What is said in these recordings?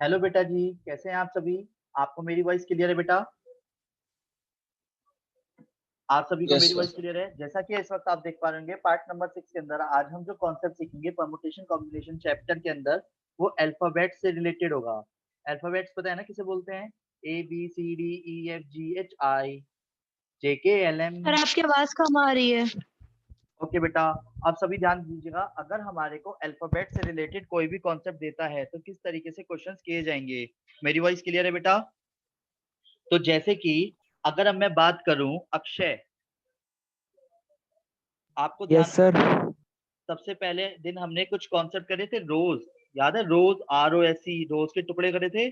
Hello बेटा जी, कैसे हैं आप सभी? आपको मेरी वॉइस क्लियर है बेटा? आप सभी को यस मेरी वॉइस सर। क्लियर है? जैसा कि इस वक्त आप देख पा रहे होंगे पार्ट नंबर 6 के अंदर आज हम जो कॉन्सेप्ट सीखेंगे परमुटेशन कॉम्बिनेशन चैप्टर के अंदर, वो अल्फाबेट से रिलेटेड होगा। अल्फाबेट्स पता है ना किसे बोलते हैं? ABCDEFGHI JKLM। सर आपकी आवाज कम आ रही है। ओके बेटा, आप सभी ध्यान दीजिएगा। अगर हमारे को अल्फाबेट से रिलेटेड कोई भी कॉन्सेप्ट देता है तो किस तरीके से क्वेश्चंस किए जाएंगे। मेरी वॉइस क्लियर है बेटा? तो जैसे कि अगर अब मैं बात करूं अक्षय, आपको ध्यान यस सर। सबसे पहले दिन हमने कुछ कॉन्सेप्ट करे थे रोज, याद है? रोज ROSE, रोज के टुकड़े करे थे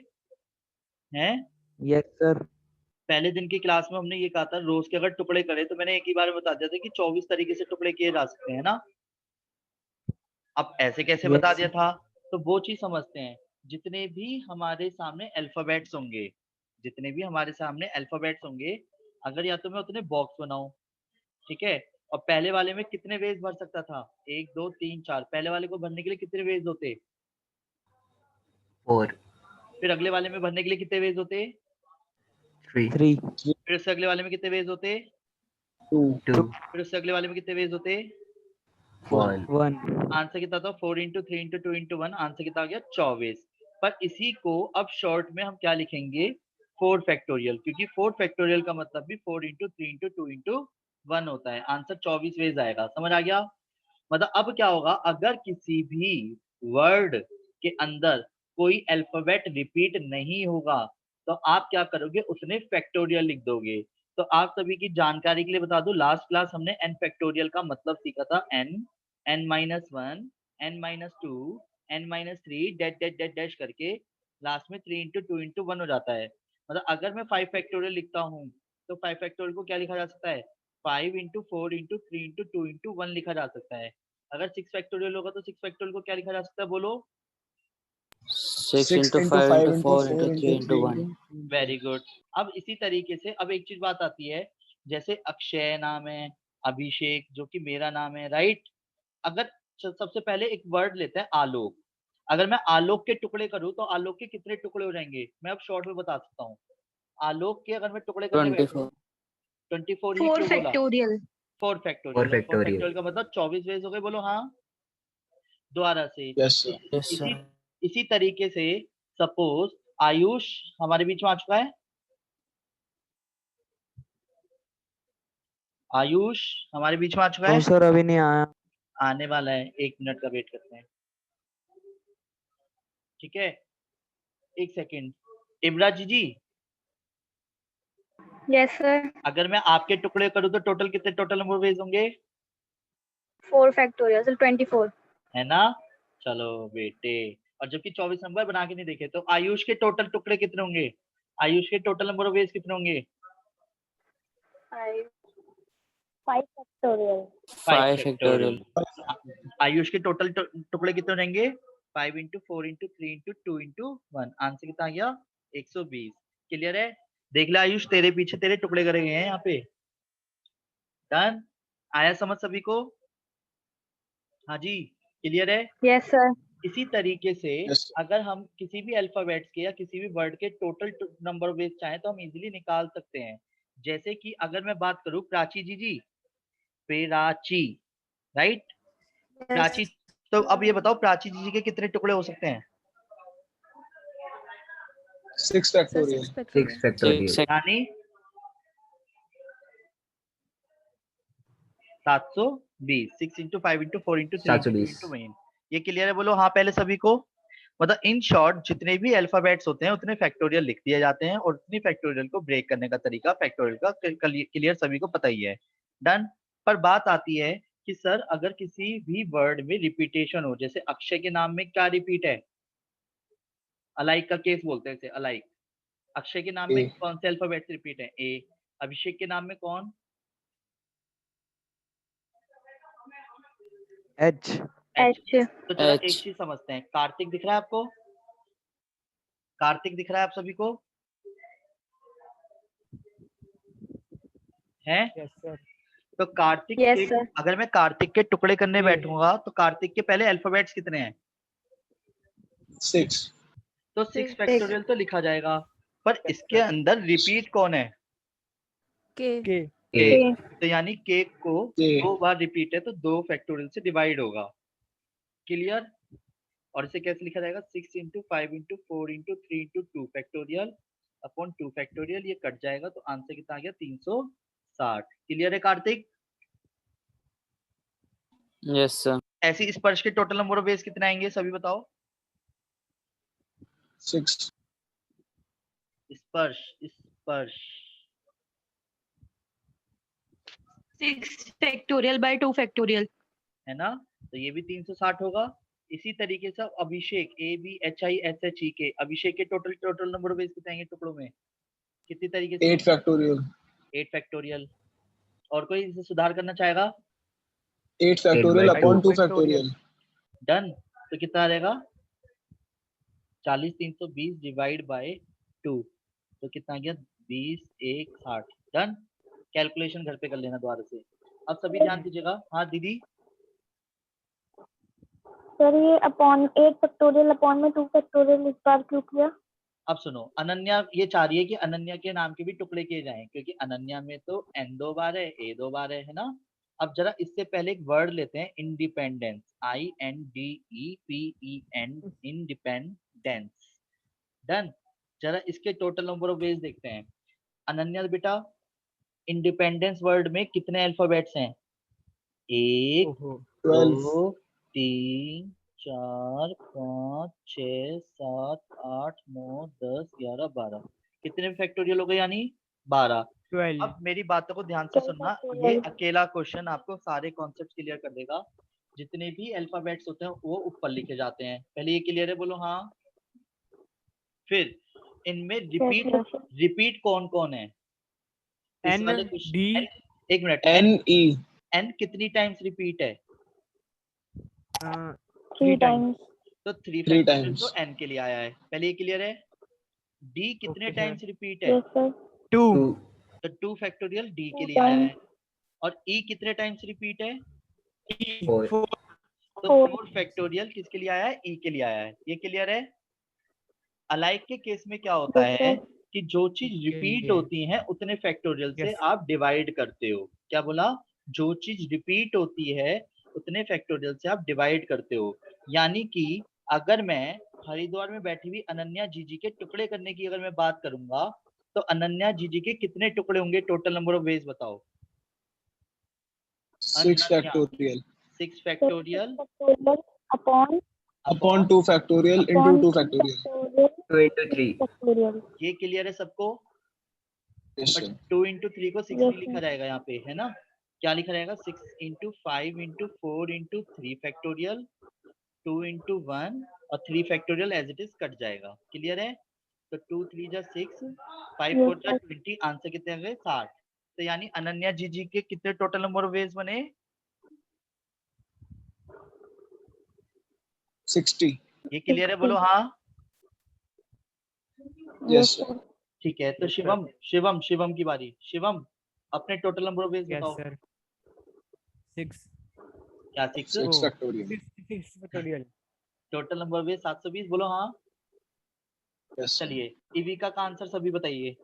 हैं? Yes sir. पहले दिन की क्लास में हमने ये कहा था रोज के अगर टुकड़े करे तो मैंने एक ही बार में बता दिया था कि 24 तरीके से टुकड़े किए जा सकते हैं ना। अब ऐसे कैसे बता यस दिया था? तो वो चीज समझते हैं। जितने भी हमारे सामने अल्फाबेट्स होंगे, जितने भी हमारे सामने अल्फाबेट्स होंगे, अगर या तो मैं उतने बॉक्स बनाऊं, ठीक है? और पहले वाले में कितने वेज भर सकता था? 1 2 3 4। पहले वाले को भरने के लिए कितने वेज होते? 4 फिर अगले वाले में भरने के लिए कितने वेज होते? 3 3 फिर उससे अगले वाले में कितने वेज होते? 2 2 फिर उससे अगले वाले में कितने वेज होते? 1 1 आंसर कितना था? 4 × 3 × 2 × 1। आंसर कितना आ गया? 24। पर इसी को अब शॉर्ट में हम क्या लिखेंगे? 4 फैक्टोरियल, क्योंकि 4 फैक्टोरियल का मतलब भी 4 × 3 × 2 × 1 होता है। आंसर 24 वेज आएगा। समझ आ गया? मतलब अब क्या होगा, अगर किसी भी वर्ड के अंदर कोई अल्फाबेट रिपीट नहीं होगा तो आप क्या करोगे? उसने फैक्टोरियल लिख दोगे। तो आप सभी की जानकारी के लिए बता दूं, लास्ट क्लास हमने एन फैक्टोरियल का मतलब सीखा था। N, N-1, N-2, N-3 dash dash dash dash करके लास्ट में 3 × 2 × 1 हो जाता है। मतलब अगर मैं 5 फैक्टोरियल लिखता हूँ तो 5 फैक्टोरियल को क्या लिखा जा सकता है? 5 × 4 × 3 × 2 × 1 लिखा जा सकता है। अगर 6 फैक्टोरियल होगा तो 6 फैक्टोरियल को क्या लिखा जा सकता है? बोलो। 6 × 5 × 4 × 3 × 1। Very good. अब इसी तरीके से अब एक चीज बात आती है, जैसे अक्षय नाम है, अभिषेक जो कि मेरा नाम है, राइट? अगर सबसे पहले एक वर्ड लेते हैं आलोक। अगर मैं आलोक के टुकड़े करूं तो आलोक के कितने टुकड़े हो जाएंगे? मैं अब शॉर्ट में बता सकता हूँ। आलोक के अगर मैं टुकड़े करने बैठूं, 24 24 ही 4 क्यों बोला? फैक्टोरियल। 4 4 फैक्टोरियल। और 4 फैक्टोरियल फैक्टोरियल का मतलब 24 वेज हो गए। बोलो हाँ। दोबारा से यस सर। यस इसी सर इसी तरीके से सपोज आयुष हमारे बीच में आ चुका है। आयुष हमारे बीच में आ चुका नो है, सर अभी नहीं आया। आने वाला है। 1 मिनट का वेट करते हैं, ठीक है? 1 सेकेंड। इमरान जी, यस सर। अगर मैं आपके टुकड़े करूं तो टोटल कितने टोटल नंबर वेज होंगे? 4 फैक्टोरियल, सर 24। है ना? चलो बेटे। और जबकि 24 नंबर बना के नहीं देखे तो आयुष के टोटल टुकड़े कितने होंगे? आयुष के टोटल नंबर ऑफ वेज कितने होंगे? 5 फैक्टोरियल। 5 5 फैक्टोरियल। फैक्टोरियल आयुष के टोटल टुकड़े कितने रहेंगे? 5 × 4 × 3 × 2 × 1। आंसर कितना आ गया? 120। क्लियर है? देख ले आयुष, तेरे पीछे तेरे टुकड़े करे गए हैं यहाँ पे। डन? आया समझ सभी को? हाँ जी, क्लियर है? Yes sir. इसी तरीके से यस अगर हम किसी भी अल्फाबेट्स के या किसी भी वर्ड के टोटल नंबर ऑफ वेज चाहें तो हम इजीली निकाल सकते हैं। जैसे कि अगर मैं बात करूं प्राची जी, प्राची, राइट? प्राची, तो अब ये बताओ प्राची जी के कितने टुकड़े हो सकते हैं? 6 फैक्टोरियल। 6 फैक्टोरियल यानी 720। 6 × 5 × 4 × 3 × 2 × 1। ये क्लियर है? बोलो हाँ पहले सभी को। मतलब इन शॉर्ट जितने भी अल्फाबेट्स होते हैं उतने फैक्टोरियल लिख दिए जाते हैं और उतनी फैक्टोरियल को ब्रेक करने का तरीका फैक्टोरियल का क्लियर सभी को पता ही है। डन? पर बात आती है कि सर अगर किसी भी वर्ड में रिपीटेशन हो, जैसे अक्षय के नाम में क्या रिपीट है? अलाइक का केस बोलते हैं इसे, अलाइक। अक्षय के नाम में ए कौन से अल्फाबेट्स रिपीट है? ए। अभिषेक के नाम में कौन? एच। एच। एच। तो चलो एच एक चीज समझते हैं। कार्तिक दिख रहा है आपको? कार्तिक दिख रहा है आप सभी को? है? Yes sir. तो कार्तिक यस के, सर। अगर मैं कार्तिक के टुकड़े करने बैठूंगा तो कार्तिक के पहले अल्फाबेट्स कितने हैं? 6। तो 6 फैक्टोरियल तो लिखा जाएगा, पर इसके अंदर रिपीट कौन है? के के। A. तो यानी के को K. 2 बार रिपीट है तो 2 फैक्टोरियल से डिवाइड होगा। क्लियर? और इसे कैसे लिखा जाएगा? 6 into 5 into 4 into 3 into 2 factorial upon 2 factorial. ये कट जाएगा तो आंसर कितना आ गया? 360। क्लियर है कार्तिक? Yes sir. ऐसी स्पर्श के टोटल नंबर ऑफ वेज कितने आएंगे सभी बताओ? 6. स्पर्श स्पर्श 6 फैक्टोरियल बाय 2 फैक्टोरियल। है ना? तो ये भी 360 होगा। इसी तरीके से अभिषेक ABHISHEK अभिषेक के टोटल नंबर ऑफ वेज कितने आएंगे टुकड़ों में? कितनी तरीके से? 8 फैक्टोरियल. 8 फैक्टोरियल। और कोई इसे सुधार करना चाहेगा? 8 factorial by upon 2 2 factorial. Done. तो कितना आ जाएगा? 40 320 डिवाइड बाय 2 तो कितना आ गया? 20 1 60। डन। कैलकुलेशन घर पे कर लेना दोबारा से। अब सभी ध्यान दीजिएगा। हाँ दीदी? सर ये अपॉन 8 फैक्टोरियल अपॉन में 2 फैक्टोरियल इस बार क्यों किया? अब सुनो, अनन्या ये चाह रही है कि अनन्या के नाम के भी टुकड़े किए जाएं, क्योंकि अनन्या में तो N 2 बार है, A 2 बार है ना? अब जरा इससे पहले एक वर्ड लेते हैं, इंडिपेंडेंस, INDEPEN, इंडिपेंडेंस। डन। जरा इसके टोटल नंबर ऑफ वेज देखते हैं। अनन्या बेटा, इंडिपेंडेंस वर्ड में कितने अल्फाबेट्स हैं? 1 12. 2 3 4 5 6 7 8 9 10 11 12। कितने फैक्टोरियल हो गए? यानी 12। 12 अब मेरी बातों को ध्यान से सुनना, ये अकेला क्वेश्चन आपको सारे कॉन्सेप्ट क्लियर कर देगा। जितने भी अल्फाबेट्स होते हैं वो ऊपर लिखे जाते हैं। पहले ये क्लियर है? बोलो हाँ। फिर इनमें रिपीट कौन कौन है? इस N, वाले क्वेश्चन D, एक मिनट, NE. N कितनी टाइम्स रिपीट है? 3 टाइम्स। तो 3 3 फैक्टोरियल times. तो N के लिए आया है। पहले ये क्लियर है? D कितने Okay, टाइम्स रिपीट है? Yes sir. 2, 2. तो 2 फैक्टोरियल D के 2 लिए आया है। times. और E कितने टाइम्स रिपीट है? 4, तो 4 फैक्टोरियल किसके लिए आया है? E के लिए आया है। ये क्लियर है? अलाइक के केस में क्या होता यस है सर। कि जो चीज रिपीट होती है उतने फैक्टोरियल से Yes. आप डिवाइड करते हो। क्या बोला? जो चीज रिपीट होती है उतने फैक्टोरियल से आप डिवाइड करते हो। यानी कि अगर मैं हरिद्वार में बैठी हुई अनन्या जीजी के टुकड़े करने की अगर मैं बात करूंगा तो अनन्या जीजी के कितने टुकड़े होंगे? टोटल नंबर ऑफ वेज बताओ। 6 factorial. 6 factorial upon 2 factorial into 2 factorial. 2 into 3. Factorial. ये क्लियर है सबको? Yes, but sir. 2 इंटू 3 को 6 Yes, नहीं लिखा जाएगा यहाँ पे, है ना? क्या लिखा जाएगा? 6 into 5 into 4 into 3 factorial, 2 into 1 और 3 factorial as it is cut जाएगा। क्लियर है? तो 2 3 जा 6, 5 4 जा 20, आंसर कितने आ गए? 60। तो यानी अनन्या जीजी के कितने टोटल नंबर ऑफ वेज बने? 60. ये क्लियर है? बोलो हाँ। Yes, sir. ठीक है, तो Yes, sir. शिवम की बारी। शिवम, अपने total number of veg yes बताओ। sir, 6, क्या 6? 6 Oh. factorial. 6 factorial. Total number of veg 720। बोलो हाँ। Yes, sir. चलिए, इविका का आंसर सभी बताइए।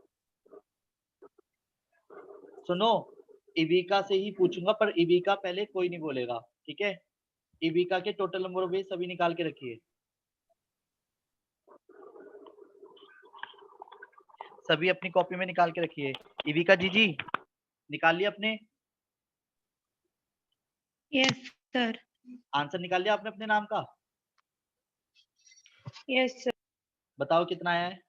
सुनो, इविका से ही पूछूंगा, पर इविका पहले कोई नहीं बोलेगा, ठीक है? इविका के टोटल नंबर ऑफ वेज सभी निकाल के रखिए। सभी अपनी कॉपी में निकाल के रखिए। इविका जी निकाल लिया अपने? Yes sir. आंसर निकाल लिया आपने अपने नाम का? Yes sir. बताओ कितना आया है?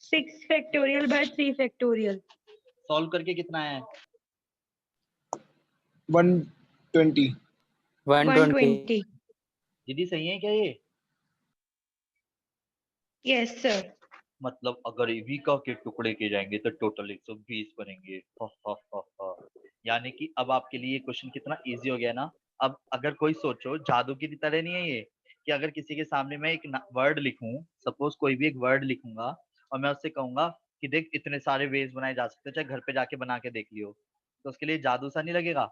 6 फैक्टोरियल बाय 3 फैक्टोरियल। सॉल्व करके कितना आया है? 120. 120. दीदी सही है क्या ये? Yes sir. मतलब अगर इविका के टुकड़े किए जाएंगे तो टोटल 120 बनेंगे। यानी कि अब आपके लिए ये क्वेश्चन कितना इजी हो गया ना। अब अगर कोई सोचो, जादू की तरह नहीं है ये कि अगर किसी के सामने मैं एक वर्ड लिखूं, सपोज कोई भी एक वर्ड लिखूंगा और मैं उससे कहूंगा कि देख इतने सारे वेज बनाए जा सकते हैं, चाहे घर पे जाके बना के देख लियो, तो उसके लिए जादू सा नहीं लगेगा?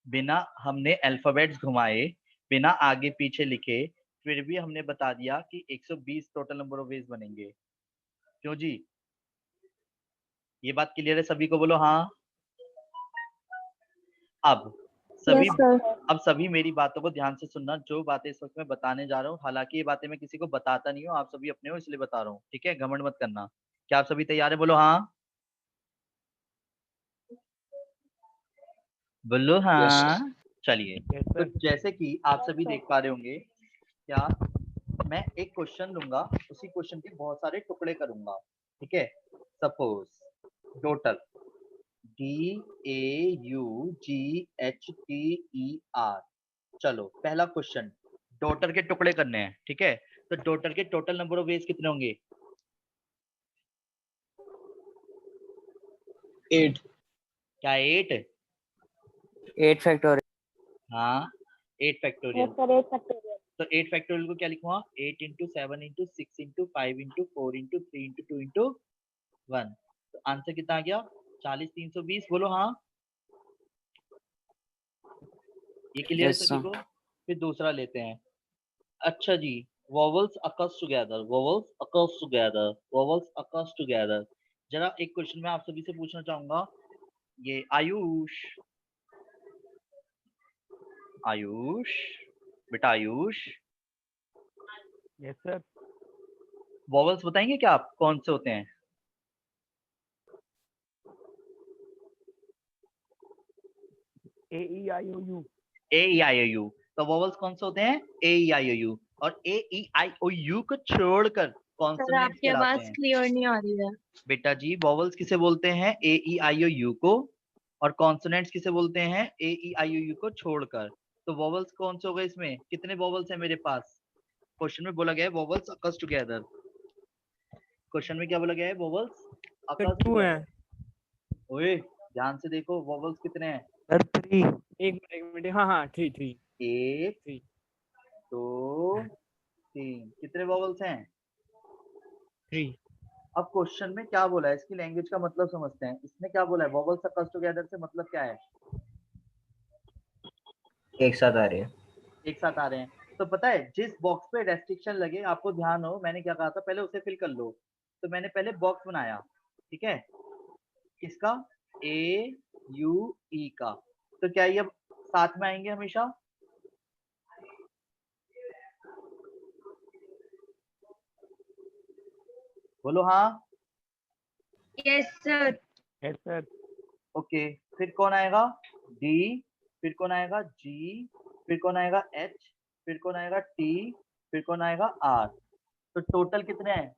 बिना हमने अल्फाबेट्स घुमाए, बिना आगे पीछे लिखे, फिर भी हमने बता दिया कि 120 टोटल नंबर ऑफ वेज बनेंगे। क्यों जी? ये बात क्लियर है सभी को? बोलो हाँ। अब सभी Yes, sir. अब सभी मेरी बातों को ध्यान से सुनना, जो बातें इस वक्त मैं बताने जा रहा हूँ, हालांकि ये बातें मैं किसी को बताता नहीं हूँ, आप सभी अपने हो इसलिए बता रहा हूँ, ठीक है? घमंड मत करना। क्या आप सभी तैयार है? बोलो हाँ। बोलो Yes, हाँ। sir. चलिए, Yes, तो sir. जैसे कि आप सभी देख पा रहे होंगे, क्या मैं एक क्वेश्चन लूंगा, उसी क्वेश्चन के बहुत सारे टुकड़े करूंगा, ठीक है? Suppose total DAUGHTER। चलो पहला क्वेश्चन, डॉटर के टुकड़े करने हैं, ठीक है? तो डॉटर के टोटल नंबर ऑफ वेज कितने होंगे? 8. क्या 8? 8 फैक्टोरियल। हाँ 8 फैक्टोरियल। Yes, sir. 8 factorial. तो 8 फैक्टोरियल को क्या लिखूंगा? 8 into 7 into 6 into 5 into 4 into 3 into 2 into 1। तो आंसर कितना आ गया? 40 320। बोलो हाँ। ये क्लियर है Yes, सभी sir. को? फिर दूसरा लेते हैं। अच्छा जी, vowels occurs together, vowels occurs together, vowels occurs together। जरा एक क्वेश्चन मैं आप सभी से पूछना चाहूंगा, ये आयुष, आयुष बेटा, आयुष Yes, sir. vowels बताएंगे क्या आप कौन से होते हैं? A E I O U. A E I O U. तो vowels कौन से होते हैं? A E I O U. और A E I O you को छोड़कर सर कॉन्सोनेंट्स आपकी कहलाते आवाज हैं। क्लियर नहीं आ रही है। बेटा जी, vowels किसे बोलते हैं? A E I O you को। और कॉन्सोनेंट्स किसे बोलते हैं? A E I O you को छोड़कर। तो vowels कौन से हो गए इसमें? कितने vowels हैं मेरे पास? क्वेश्चन में बोला गया है vowels occurs together। क्वेश्चन में क्या बोला गया है? vowels Sir, occurs 2 together। हैं. ओए ध्यान से देखो, vowels कितने हैं? Sir, 3. एक मिनट. हाँ 3. 1 3. 2 3। कितने vowels हैं? 3. अब क्वेश्चन में क्या बोला है, इसकी लैंग्वेज का मतलब समझते हैं। इसने क्या बोला है? vowels occurs together से मतलब क्या है? एक साथ आ रहे हैं। एक साथ आ रहे हैं। तो पता है, जिस बॉक्स पे रेस्ट्रिक्शन लगे, आपको ध्यान हो मैंने क्या कहा था, पहले उसे फिल कर लो। तो मैंने पहले बॉक्स बनाया, ठीक है? किसका? ए यू ई का। तो क्या ये अब साथ में आएंगे हमेशा? बोलो हाँ। Yes sir. Yes, sir. Okay, फिर कौन आएगा? डी, फिर कौन आएगा? जी, फिर कौन आएगा? एच, फिर कौन आएगा? टी, फिर कौन आएगा? आर। तो टोटल कितने हैं?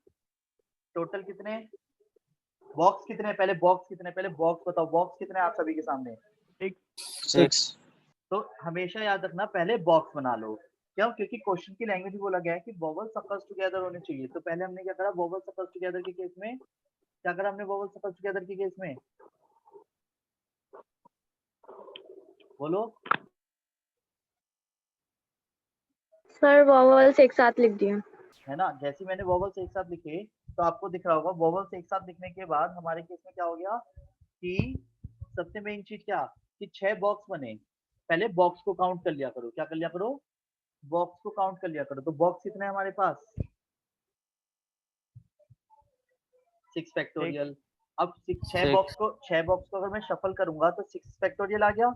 टोटल कितने? बॉक्स कितने? पहले बॉक्स कितने? पहले बॉक्स बताओ, बॉक्स कितने हैं आप सभी के सामने? 6. तो हमेशा याद रखना, पहले बॉक्स बना लो। क्यों? क्योंकि क्वेश्चन की लैंग्वेज बोला गया है कि vowels occurs together होने चाहिए। तो पहले हमने क्या करा? vowels occurs together के केस में क्या करा हमने? vowels occurs together के केस में बोलो। Sir, vowels एक साथ लिख दिए. है ना? जैसे ही मैंने vowels एक साथ लिखे, तो आपको दिख रहा होगा vowels एक साथ लिखने के बाद हमारे केस में क्या हो गया कि सबसे मेन चीज क्या कि 6 बॉक्स बने। पहले बॉक्स को काउंट कर लिया करो। क्या कर लिया करो? बॉक्स को काउंट कर लिया करो। तो बॉक्स कितने हैं हमारे पास? 6 फैक्टोरियल। अब 6 बॉक्स को अगर मैं शफल करूंगा तो 6 फैक्टोरियल आ गया।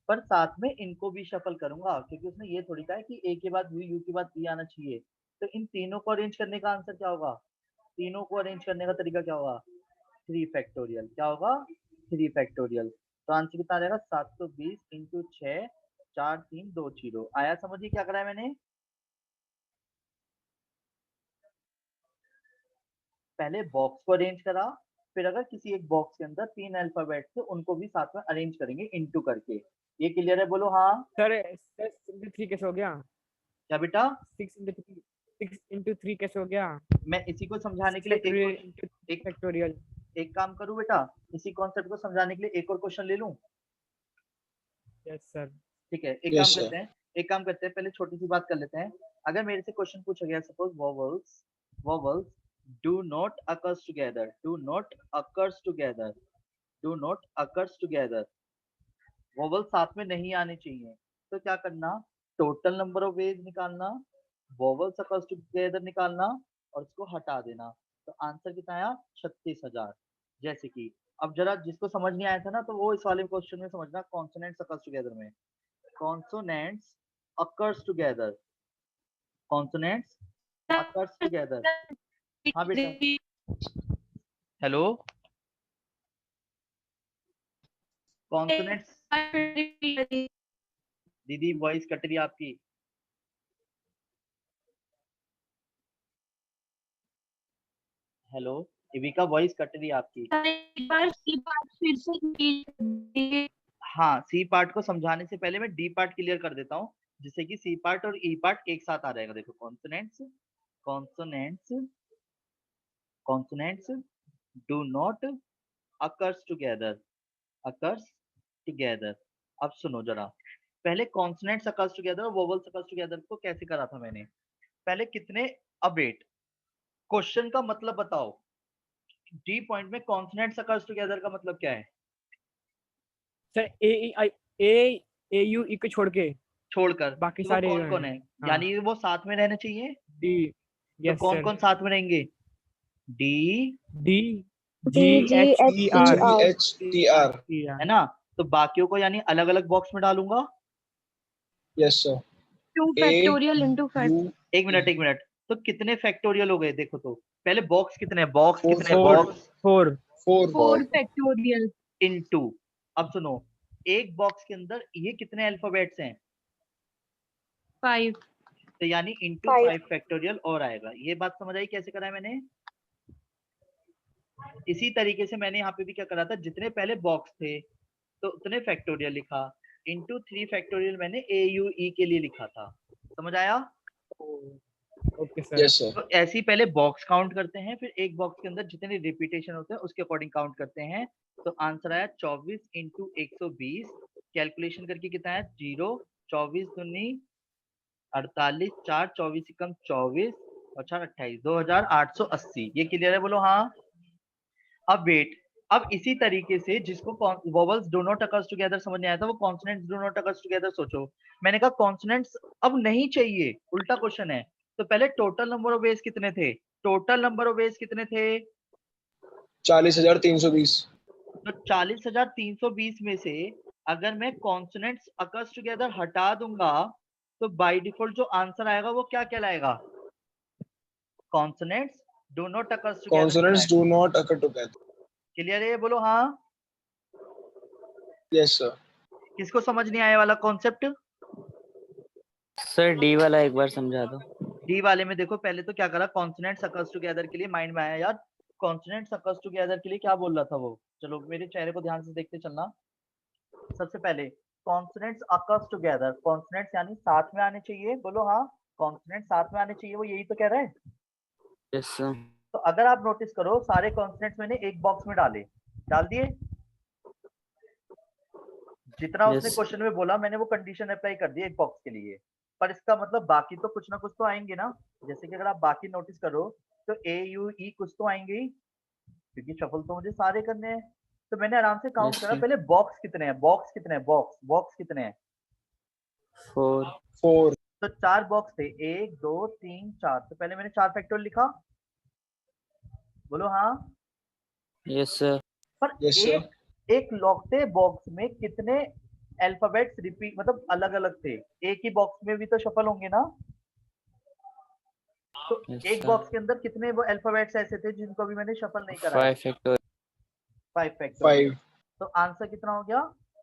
पर साथ में इनको भी शफल करूंगा, क्योंकि उसने ये थोड़ी कहा है कि ए के बाद यू के बाद ई आना चाहिए। तो इन तीनों को अरेंज करने का आंसर क्या होगा? तीनों को अरेंज करने का तरीका क्या होगा? 3 फैक्टोरियल। क्या होगा? 3 फैक्टोरियल। तो आंसर कितना आ जाएगा? 720 इंटू 6 4 3 2 0। आया समझिए क्या करा है मैंने? पहले बॉक्स को अरेंज करा, फिर अगर किसी एक बॉक्स के अंदर 3 अल्फाबेट थे उनको भी साथ में अरेंज करेंगे इनटू करके। ये क्लियर है? बोलो हाँ। सर 6 into 3 कैसे हो गया? क्या बेटा? 6 into 3 कैसे हो गया? मैं इसी को समझाने के लिए एक फैक्टोरियल. एक काम करूं बेटा, इसी कॉन्सेप्ट को समझाने के लिए एक और क्वेश्चन ले लूं। Yes sir. ठीक है, एक Yes, काम sir. करते हैं, पहले छोटी सी बात कर लेते हैं। अगर मेरे से क्वेश्चन पूछा गया, suppose vowels do not occurs together, do not occurs together, do not occurs together, vowels साथ में नहीं आने चाहिए। तो क्या करना? टोटल नंबर ऑफ वेज निकालना, वोवल्स अकर्स टुगेदर निकालना और इसको हटा देना। तो आंसर कितना आया? 36,000। जैसे कि अब जरा जिसको समझ नहीं आया था ना, तो वो इस वाले क्वेश्चन में समझना, कॉन्सोनेंट्स अकर्स टुगेदर में। Consonants occurs together, consonants occurs together. हाँ बेटा, हेलो, कॉन्सोनेंट्स, दीदी वॉइस कट रही है आपकी। हेलो इविका, वॉइस कट रही है आपकी। एक बार सी पार्ट फिर से repeat कीजिए। हाँ, सी पार्ट को समझाने से पहले मैं डी पार्ट क्लियर कर देता हूँ, जिससे कि सी पार्ट और ई पार्ट एक साथ आ जाएगा। देखो, consonants, consonants, consonants do not occurs together, occurs together. अब सुनो जरा, पहले कॉन्सोनेंट्स अकर्स टुगेदर और वोवल्स अकर्स टुगेदर को कैसे करा था मैंने। पहले कितने, अब वेट, क्वेश्चन का मतलब बताओ। डी पॉइंट में कॉन्सोनेंट्स अकर्स टुगेदर का मतलब क्या है? सर ए यू ई को छोड़कर बाकी तो वो सारे कौन कौन है? हाँ। यानी वो साथ में रहने चाहिए। डी, तो यस कौन सर। कौन साथ में रहेंगे? D, D D G H T R GHTR। है ना? तो बाकियों को यानी अलग अलग बॉक्स में डालूंगा। Yes sir. 2 factorial into 5। एक मिनट, तो कितने फैक्टोरियल हो गए? देखो तो पहले बॉक्स कितने हैं, बॉक्स Four कितने हैं, four box four 4 factorial। Into. अब सुनो, एक बॉक्स के अंदर ये कितने अल्फाबेट्स हैं? 5। तो यानी इनटू 5 5 फैक्टोरियल और आएगा। ये बात समझ आई कैसे करा है मैंने? इसी तरीके से मैंने यहाँ पे भी क्या करा था, जितने पहले बॉक्स थे तो उतने फैक्टोरियल लिखा, इनटू 3 फैक्टोरियल मैंने AUE के लिए लिखा था। समझ आया? Okay sir. Yes sir. तो ऐसे ही पहले बॉक्स काउंट करते हैं, फिर एक बॉक्स के अंदर जितने रिपीटेशन होते हैं उसके अकॉर्डिंग काउंट करते हैं। तो आंसर आया 24 इंटू 120। कैलकुलेशन करके कितना है? 0, 24 दूनी 48, 4 24 कम 24 और 4 28, 2880। ये क्लियर है? बोलो हाँ। अब वेट, अब इसी तरीके से जिसको vowels do not occurs together समझ नहीं आया था, वो consonants do not occurs together सोचो। मैंने कहा कॉन्सोनेंट्स अब नहीं चाहिए, उल्टा क्वेश्चन है। तो पहले टोटल नंबर ऑफ वेज कितने थे? टोटल नंबर ऑफ वेज कितने थे? 40,320। तो 40,320 में से अगर मैं कॉन्सोनेंट्स अकर्स टुगेदर हटा दूंगा तो बाय डिफॉल्ट जो आंसर आएगा वो क्या कहलाएगा? Consonants do not occurs together. Consonants do not occur together। Clear है? बोलो हाँ। Yes sir. किसको समझ नहीं आया वाला कॉन्सेप्ट? सर डी वाला एक बार समझा दो। डी वाले में देखो, पहले तो क्या करा, कॉन्सोनेंट्स अकर्स टुगेदर के लिए माइंड में आया यार, कॉन्सोनेंट्स अकर्स टुगेदर के लिए क्या बोल रहा था वो। चलो मेरे चेहरे को ध्यान से देखते चलना। सबसे पहले कॉन्सोनेंट्स अकर्स टुगेदर, कॉन्सोनेंट्स यानी साथ में आने चाहिए। बोलो हाँ, कॉन्सोनेंट्स साथ में आने चाहिए, वो यही तो कह रहा है। Yes sir. तो अगर आप नोटिस करो, सारे कॉन्सोनेंट्स मैंने एक बॉक्स में डाले, डाल दिए। जितना उसने Yes. क्वेश्चन में बोला मैंने वो कंडीशन अप्लाई कर दी एक बॉक्स के लिए। पर इसका मतलब बाकी तो कुछ ना कुछ तो आएंगे ना। जैसे कि अगर आप बाकी नोटिस करो तो AUE कुछ तो आएंगे ही, क्योंकि शफल तो मुझे सारे करने हैं। तो मैंने आराम से काउंट Yes, करा, sir. पहले बॉक्स कितने हैं, बॉक्स कितने हैं, बॉक्स कितने हैं। 4 4। तो 4 बॉक्स थे, 1 2 3 4। तो पहले मैंने 4 फैक्टोरियल लिखा। बोलो हाँ। Yes sir. पर Yes, sir. एक लौकते बॉक्स में कितने अल्फाबेट्स रिपीट, मतलब अलग अलग थे। एक ही बॉक्स में भी तो शफल होंगे ना। तो Yes, एक sir. बॉक्स के अंदर कितने वो अल्फाबेट्स ऐसे थे जिनको अभी मैंने शफल नहीं करा? 5 factorial। 5 फैक्टोरियल। 5। तो आंसर कितना हो गया?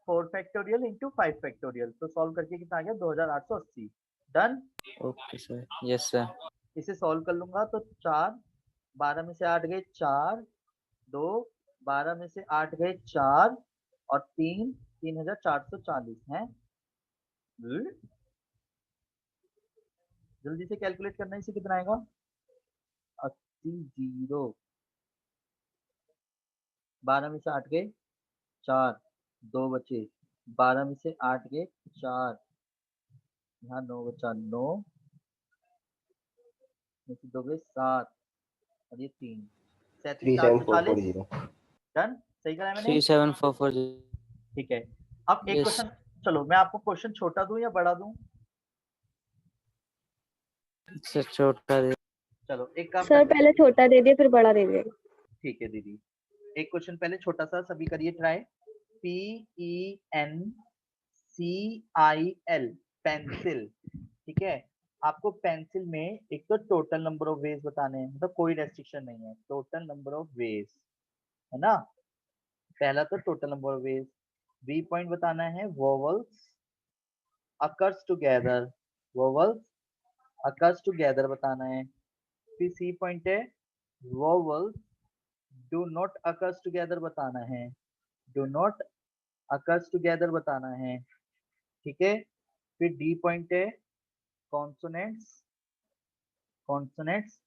4 फैक्टोरियल इंटू 5 फैक्टोरियल। तो सॉल्व करके कितना आ गया? 2880। Done. Okay sir. Yes sir. इसे सॉल्व कर लूंगा तो 4, 12 में से 8 गए 4, 2, 12 में से 8 गए 4 और 3, 3440 है। जल्दी से कैलकुलेट करना, इसे कितना आएगा? 80 0। 12 में से 8 गए 4, 2 बचे, 12 में से 8 गए 4, यहाँ 9 बचा, 9 में से 2 गए 7 और ये 3, 37,440। डन। सही करा है मैंने? 37440। ठीक है। अब एक Yes. क्वेश्चन, चलो मैं आपको क्वेश्चन छोटा दूं या बड़ा दूं? सर छोटा दे। चलो एक काम सर करते पहले हैं, छोटा दे दिया फिर बड़ा दे दिया। ठीक है दीदी, एक क्वेश्चन पहले छोटा सा सभी करिए try. P E N C I L, pencil, ठीक है। आपको पेंसिल में एक तो टोटल नंबर ऑफ वेज बताने हैं, मतलब कोई रेस्ट्रिक्शन नहीं है, टोटल नंबर ऑफ वेज, है ना। पहला तो total number of ways. B point बताना है vowels occurs together, vowels occurs together बताना है। फिर सी पॉइंट है vowels do not occurs together बताना है, डू नॉट अकर्स टुगेदर बताना है, ठीक है। फिर डी पॉइंट है कॉन्सोनेंट्स, कॉन्सोनेंट्स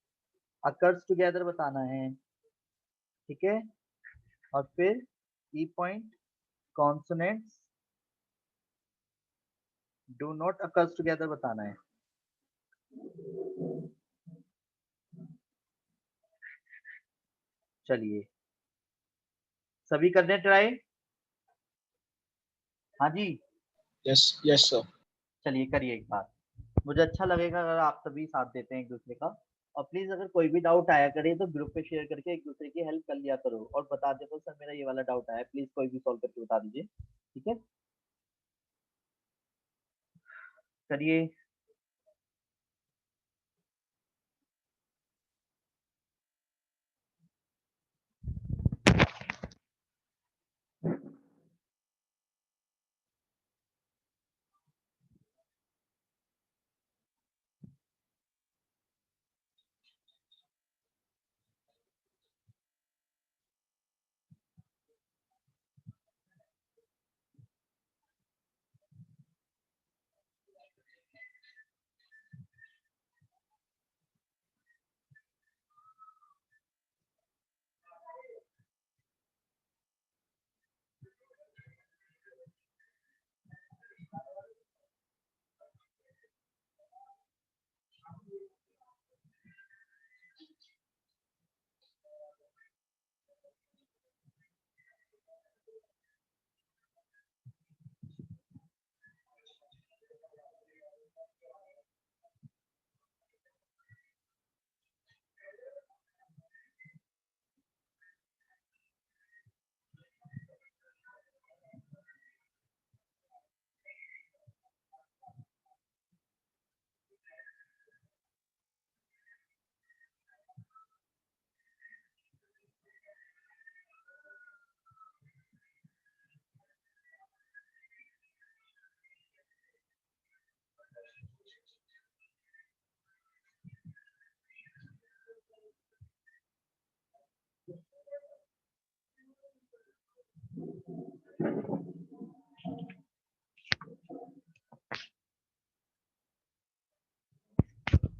अकर्स टुगेदर बताना है, ठीक है। और फिर ई point consonants do not occurs together बताना है। चलिए सभी कर दें ट्राई। हाँ जी, यस यस सर। चलिए करिए एक बार, मुझे अच्छा लगेगा अगर आप सभी साथ देते हैं एक दूसरे का। और प्लीज अगर कोई भी डाउट आया करे तो ग्रुप पे शेयर करके एक दूसरे की हेल्प कर लिया करो, और बता दे तो सर मेरा ये वाला डाउट आया, प्लीज कोई भी सॉल्व करके बता दीजिए, ठीक है। करिए।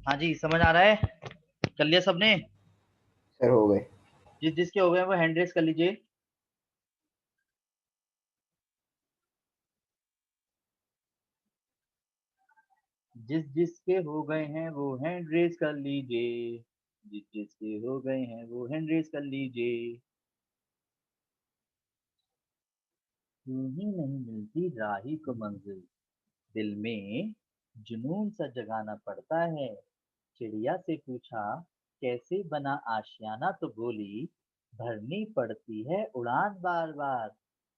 हाँ जी समझ आ रहा है, कर लिया सबने। सर हो गए। जिस जिसके हो गए वो हैंड रेस कर लीजिए। जिस जिसके हो गए हैं वो हैंड रेस कर लीजिए, जिस जिसके हो गए हैं वो हैंड रेस कर लीजिए। यूं ही नहीं मिलती राही को मंजिल, दिल में जुनून सा जगाना पड़ता है। चिड़िया से पूछा कैसे बना आशियाना, तो बोली भरनी पड़ती है उड़ान बार बार,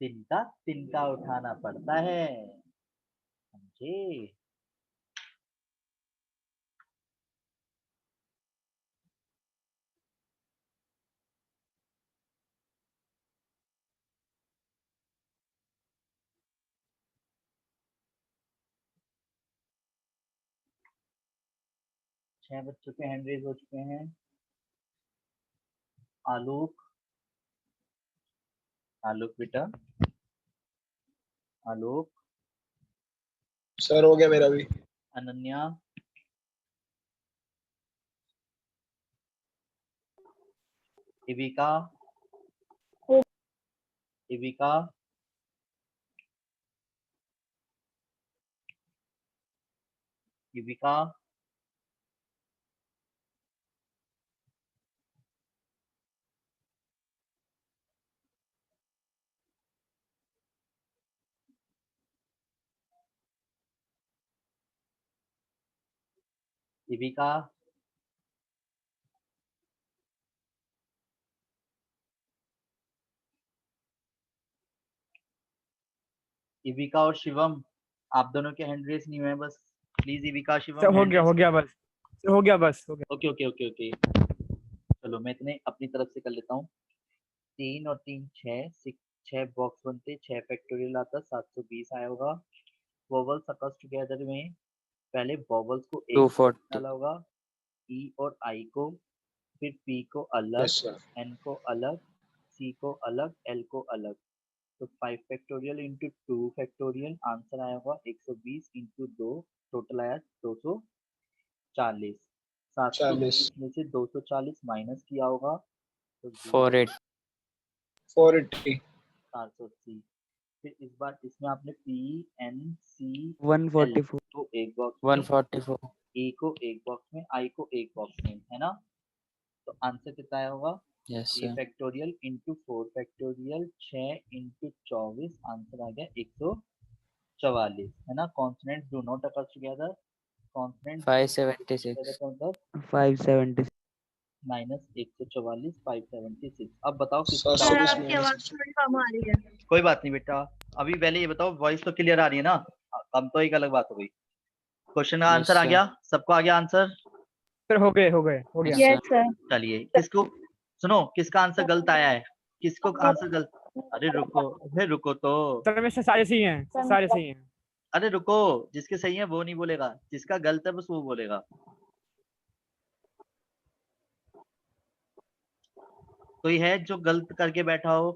तिनका तिनका उठाना पड़ता है, समझे। 6 बच्चों के हैंड रेज हो चुके हैं। आलोक, आलोक बेटा, आलोक, सर हो गया मेरा भी। अनन्या, इविका, हो इविका, इविका, दीपिका, इविका और शिवम, आप दोनों के हैंड रेस नहीं हुए हैं, बस प्लीज इविका शिवम सर हो hand गया raise हो गया बस सर हो गया बस हो गया ओके ओके ओके ओके चलो मैं इतने अपनी तरफ से कर लेता हूँ। 3 और 3 6 6 बॉक्स बनते, 6 फैक्टोरियल आता, 720 आया होगा। वॉवल्स अकर्स टुगेदर में पहले वॉवल्स को एक 240 डाला होगा, ई और आई को, फिर पी को यस अलग, सर, एन को अलग, सी को अलग, एल को अलग। तो 5 फैक्टोरियल इंटू 2 फैक्टोरियल आंसर आया होगा 120 इंटू 2, टोटल आया 240। 40 720 में से 240 माइनस किया होगा तो 480 480 480। फिर इस बार इसमें आपने पी एन सी एल 144 को एक बॉक्स में, 144 ए को एक बॉक्स में, आई को एक बॉक्स में, है ना। तो आंसर कितना आया होगा yes 3 sir factorial into 4 factorial 6 into 24, answer आ गया 144, है ना। Consonants do not occur together, consonant 576 मतलब 576 माइनस 144 576। अब बताओ किसको सर डाउट सर 24 है। आपकी माइनस आवाज थोड़ी कम आ रही है। कोई बात नहीं बेटा, अभी पहले ये बताओ वॉइस तो क्लियर आ रही है ना। कम तो एक अलग बात हो गई। क्वेश्चन का yes आंसर आ sir गया, सबको आ गया आंसर। सर हो गए हो गए हो गया yes यस sir सर। चलिए किसको, सुनो किसका आंसर गलत आया है, किसको आंसर गलत। अरे रुको तो, सर में से सारे सही हैं सर सारे सही हैं अरे रुको, जिसके सही है वो नहीं बोलेगा, जिसका गलत है बस वो बोलेगा। कोई है जो गलत करके बैठा हो,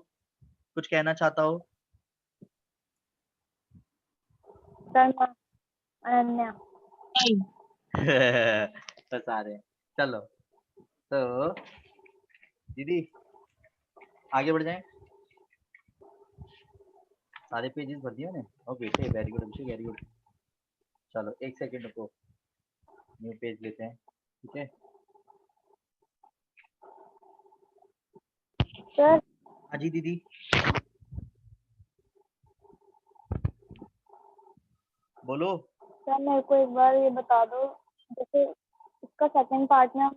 कुछ कहना चाहता हो। सर अनन्या। बस आ रहे हैं। चलो तो दीदी आगे बढ़ जाएं। सारे पेजेस भर दिए मैंने। ओके वेरी गुड अभिषेक, वेरी गुड। चलो एक सेकंड रुको, न्यू पेज लेते हैं, ठीक है। सर हाँ जी दीदी, बोलो। सर मेरे को एक बार ये बता दो, जैसे इसका सेकंड पार्ट में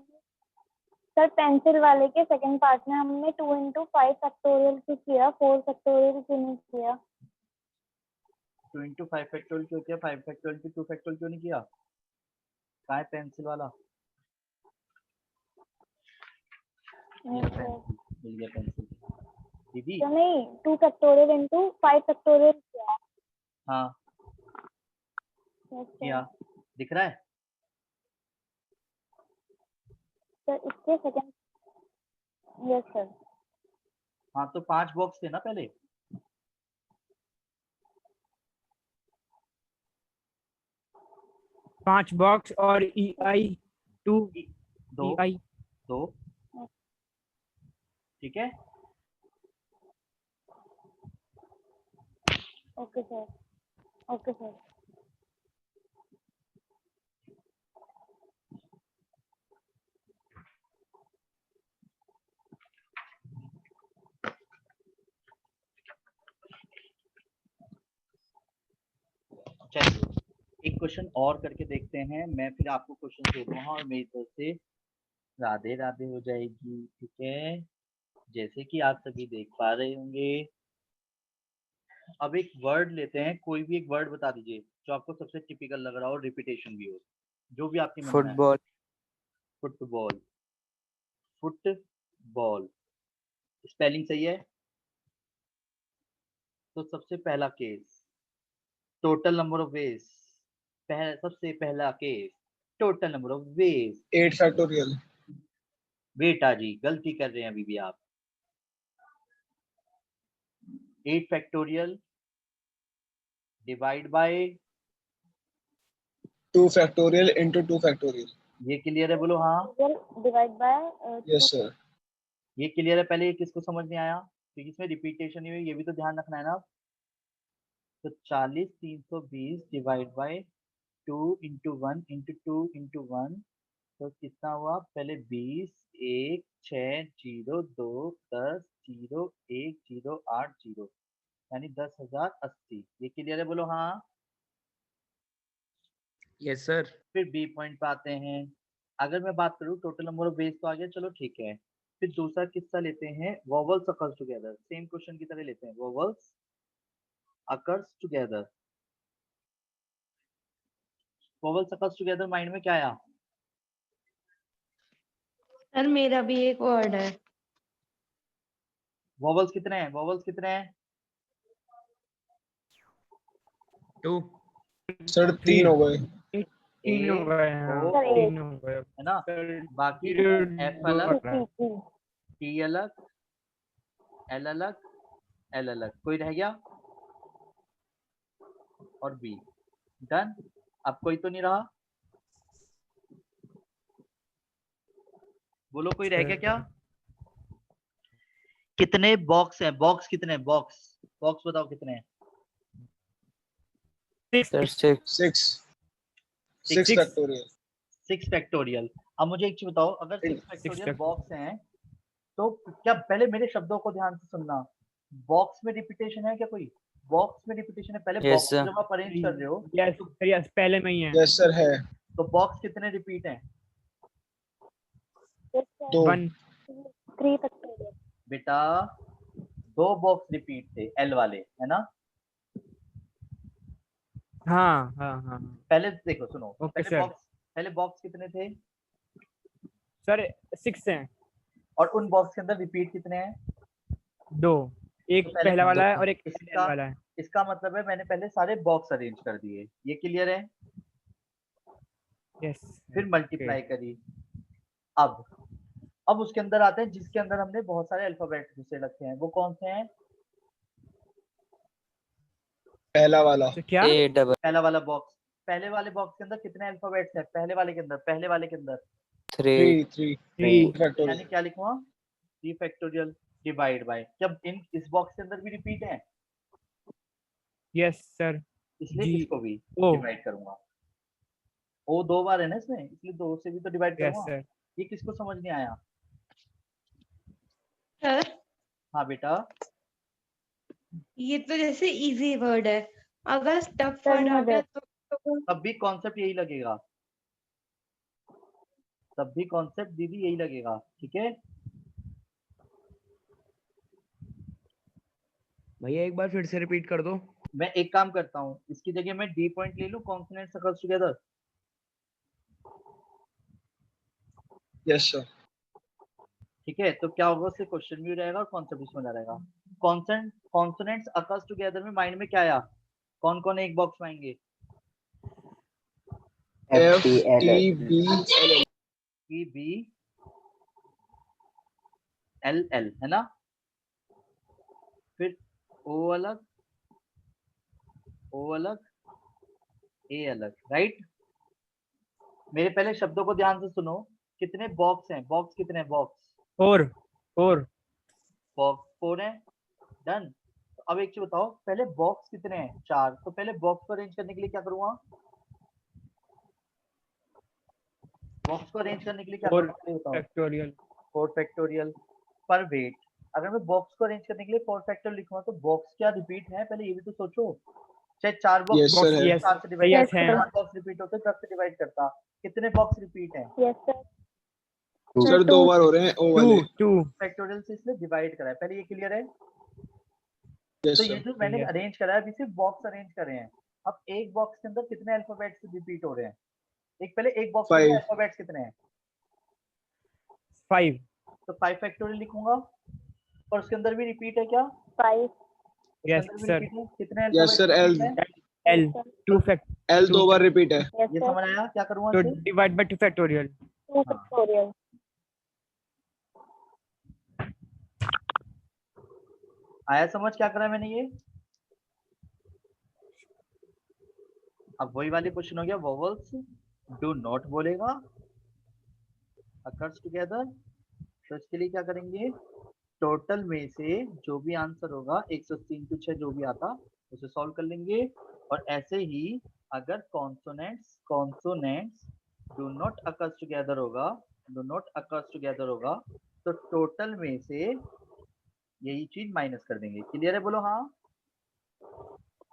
सर पेंसिल वाले के सेकंड पार्ट में हमने 2 इंटू 5 फैक्टोरियल क्यों किया, 4 फैक्टोरियल क्यों नहीं किया। 2 इंटू 5 फैक्टोरियल क्यों किया, 5 फैक्टोरियल की 2 फैक्टोरियल क्यों नहीं किया। कहाँ है पेंसिल वाला, नहीं ये सर, पेंसिल मिल गया पेंसिल दीदी। तो नहीं 2 फैक्टोरियल इंटू 5 फैक्टोरियल किया। हाँ यस किया, सर। दिख रहा है। सर इसके सेकंड, यस सर। हाँ तो 5 बॉक्स थे ना पहले। पांच बॉक्स और ई आई 2 दो ई आई दो, ठीक है। Okay sir, okay sir. चलिए एक क्वेश्चन और करके देखते हैं, मैं फिर आपको क्वेश्चन दे दूंगा और मेरी तरफ से राधे राधे हो जाएगी, ठीक है। जैसे कि आप सभी देख पा रहे होंगे, अब एक वर्ड लेते हैं, कोई भी एक वर्ड बता दीजिए जो आपको सबसे टिपिकल लग रहा हो, रिपीटेशन भी हो, जो भी आपके मन में आए। football फुटबॉल, फुटबॉल, स्पेलिंग सही है। तो सबसे पहला case, total number of veg, सबसे पहला case, total number of veg. 8 factorial बेटा जी गलती कर रहे हैं अभी भी आप। 8 factorial divide by, 2 factorial into 2 factorial. ये क्लियर है, बोलो हाँ। डिवाइड बाय यस सर, ये क्लियर है, पहले ये किसको समझ नहीं आया क्योंकि इसमें रिपीटेशन नहीं हुई, ये भी तो ध्यान रखना है ना। तो 40 320 divide by 2 into 1 into 2 into 1, तो कितना हुआ, पहले 20 1 6 0 2 10 0 1 0 8 0, यानी 10,080। ये क्लियर है, बोलो हाँ। Yes sir. फिर बी पॉइंट पे आते हैं। अगर मैं बात करूँ टोटल नंबर ऑफ बेस तो आ गया, चलो ठीक है। फिर दूसरा किस्सा लेते हैं, vowels occurs together, same question की तरह लेते हैं, vowels occurs together. Vowels occurs together mind में क्या आया? सर मेरा भी एक वर्ड है। वॉवल्स कितने हैं? वॉवल्स कितने हैं? 2। सर 3 हो गए। 3 हो गए, हाँ सर 3 हो गए। है ना? सर बाकी period एफ दो अलग, रहा है। टी अलग, एल अलग, एल अलग, कोई रह गया? और बी। डन। अब कोई तो नहीं रहा? बोलो कोई रह गया क्या? कितने बॉक्स हैं? बॉक्स कितने हैं? बॉक्स बॉक्स बताओ कितने हैं? सर 6। 6 Six. 6 फैक्टोरियल। 6 फैक्टोरियल। अब मुझे एक चीज बताओ, अगर 6 Six फैक्टोरियल factorial। बॉक्स हैं तो क्या, पहले मेरे शब्दों को ध्यान से सुनना, बॉक्स में रिपीटेशन है क्या कोई? बॉक्स में रिपीटेशन है, पहले Yes, बॉक्स sir। जब आप अरेंज कर रहे हो यस तो, यस पहले में ही है। यस सर है। तो बॉक्स कितने रिपीट हैं? 2। 1। 3 फैक्टोरियल। बेटा 2 बॉक्स रिपीट थे, एल वाले, है ना? हाँ हाँ हाँ पहले देखो, सुनो, ओके सर। पहले बॉक्स कितने थे? सर 6 हैं। और उन बॉक्स के अंदर रिपीट कितने हैं? 2, तो एक पहले पहला वाला है दो। और एक इसका एल वाला है। इसका मतलब है मैंने पहले सारे बॉक्स अरेंज कर दिए, ये क्लियर है? यस फिर मल्टीप्लाई करी। अब उसके अंदर आते हैं जिसके अंदर हमने बहुत सारे अल्फाबेट घुसे रखे हैं, वो कौन से हैं? पहला वाला। तो क्या? A डबल पहला वाला बॉक्स। पहले वाले बॉक्स के अंदर कितने अल्फाबेट्स हैं? पहले वाले के अंदर, पहले वाले के अंदर 3 3 3। यानी फैक्टोरियल। क्या लिखूंगा? 3 फैक्टोरियल डिवाइड बाय, जब इस बॉक्स के अंदर भी रिपीट है यस सर। इसलिए जी इसको भी ओ डिवाइड करूंगा। ओ 2 बार है ना इसमें, इसलिए 2 से भी तो डिवाइड यस करूंगा। सर। ये किसको समझ नहीं आया? सर हाँ बेटा, ये तो जैसे इजी वर्ड है, अगर टफ सर वर्ड आ मुझे गया तो तब भी कॉन्सेप्ट यही लगेगा, तब भी कॉन्सेप्ट दीदी यही लगेगा, ठीक है? भैया एक बार फिर से रिपीट कर दो। मैं एक काम करता हूँ, इसकी जगह मैं डी पॉइंट ले लूं, consonants occurs together. Yes sir. ठीक है, तो क्या होगा, उससे क्वेश्चन भी रहेगा और कॉन्सेप्ट भी समझ आ रहेगा। कॉन्सोनेंट्स अकर्स टुगेदर में माइंड में क्या आया? कौन कौन एक बॉक्स में आएंगे? F T T L B L L। E B L L, है ना? फिर ओ अलग, ओ अलग, ए अलग, राइट? मेरे पहले शब्दों को ध्यान से सुनो, कितने बॉक्स हैं? बॉक्स कितने हैं? बॉक्स 4 बॉक्स 4 है। डन। अब एक चीज बताओ, पहले बॉक्स कितने हैं? 4। तो पहले बॉक्स को अरेंज करने के लिए क्या करूंगा? बॉक्स को अरेंज करने के लिए क्या 4 करूंगा, पहले बताओ। फैक्टोरियल। 4 फैक्टोरियल पर वेट। अगर मैं बॉक्स को अरेंज करने के लिए 4 फैक्टोरियल लिखूंगा तो बॉक्स क्या रिपीट है, पहले ये भी तो सोचो। चाहे 4 बॉक्स यस बॉक्स सर है। यस 4 से डिवाइड यस Yes, हैं। sir. 4 बॉक्स रिपीट होते 10 से डिवाइड करता, कितने बॉक्स रिपीट हैं? Yes sir. सर 2 बार हो रहे हैं ओ 2 वाले। 2 फैक्टोरियल से इसलिए डिवाइड करा है, पहले ये क्लियर है? यस तो ये सर। जो मैंने Yes. अरेंज करा है अभी सिर्फ बॉक्स अरेंज करे हैं। अब एक बॉक्स के अंदर कितने अल्फाबेट्स रिपीट हो रहे हैं? पहले एक बॉक्स के अंदर 5 अल्फाबेट्स कितने हैं? 5 तो 5 फैक्टोरियल लिखूंगा। और उसके अंदर भी रिपीट है क्या? 5. उसके यस अंदर भी सर। रिपीट है, कितने yes sir. Alphabets L repeat है? L Yes, sir. 2 fact L 2 बार रिपीट है। Yes, ये sir. समझ आया? क्या करूंगा तो इसे? Divide by 2 factorial. 2 हाँ। factorial. आया समझ क्या करा मैंने ये? अब वही वाले क्वेश्चन हो गया, वोवल्स डू नॉट बोलेगा अकर्स टुगेदर, तो इसके लिए क्या करेंगे, टोटल में से जो भी आंसर होगा 103 कुछ है जो भी आता उसे सॉल्व कर लेंगे। और ऐसे ही अगर consonants consonants do not occurs together होगा, डू नॉट अकर्स टुगेदर होगा, तो टोटल में से यही चीज माइनस कर देंगे। क्लियर है? बोलो हाँ।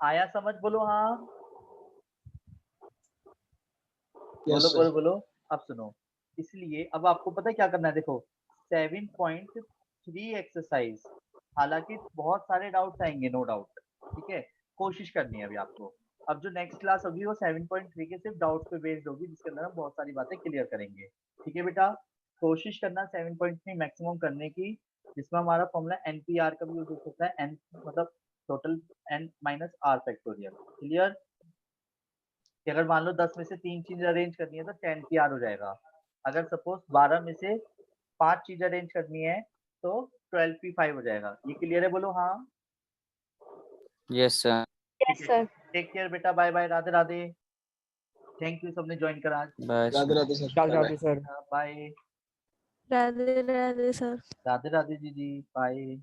आया समझ? बोलो हाँ। यस बोलो सर। बोलो बोलो। अब सुनो, इसलिए अब आपको पता है क्या करना है, देखो 7.3 एक्सरसाइज, हालांकि बहुत सारे डाउट्स आएंगे नो डाउट, ठीक है, कोशिश करनी है अभी आपको। अब जो नेक्स्ट क्लास होगी वो 7.3 के सिर्फ डाउट्स पे बेस्ड होगी, जिसके अंदर हम बहुत सारी बातें क्लियर करेंगे, ठीक है बेटा। कोशिश करना 7.3 मैक्सिमम करने की, जिसमें हमारा फॉर्मूला NPR का भी यूज हो सकता है, n मतलब total n minus r factorial, clear. कि अगर मान लो 10 में से 3 चीज अरेंज करनी है तो 10PR हो जाएगा। अगर सपोज 12 में से 5 चीज अरेंज करनी है तो 12P5 हो जाएगा। ये क्लियर है, बोलो हाँ। Yes sir. Yes sir. Take care बेटा, bye bye, Radhe Radhe, thank you सबने ज्वाइन करा आज, bye Radhe sir. Radhe sir. Radhe bye Radhe sir. Bye, Radhe Radhe sir. Radhe Radhe ji, bye.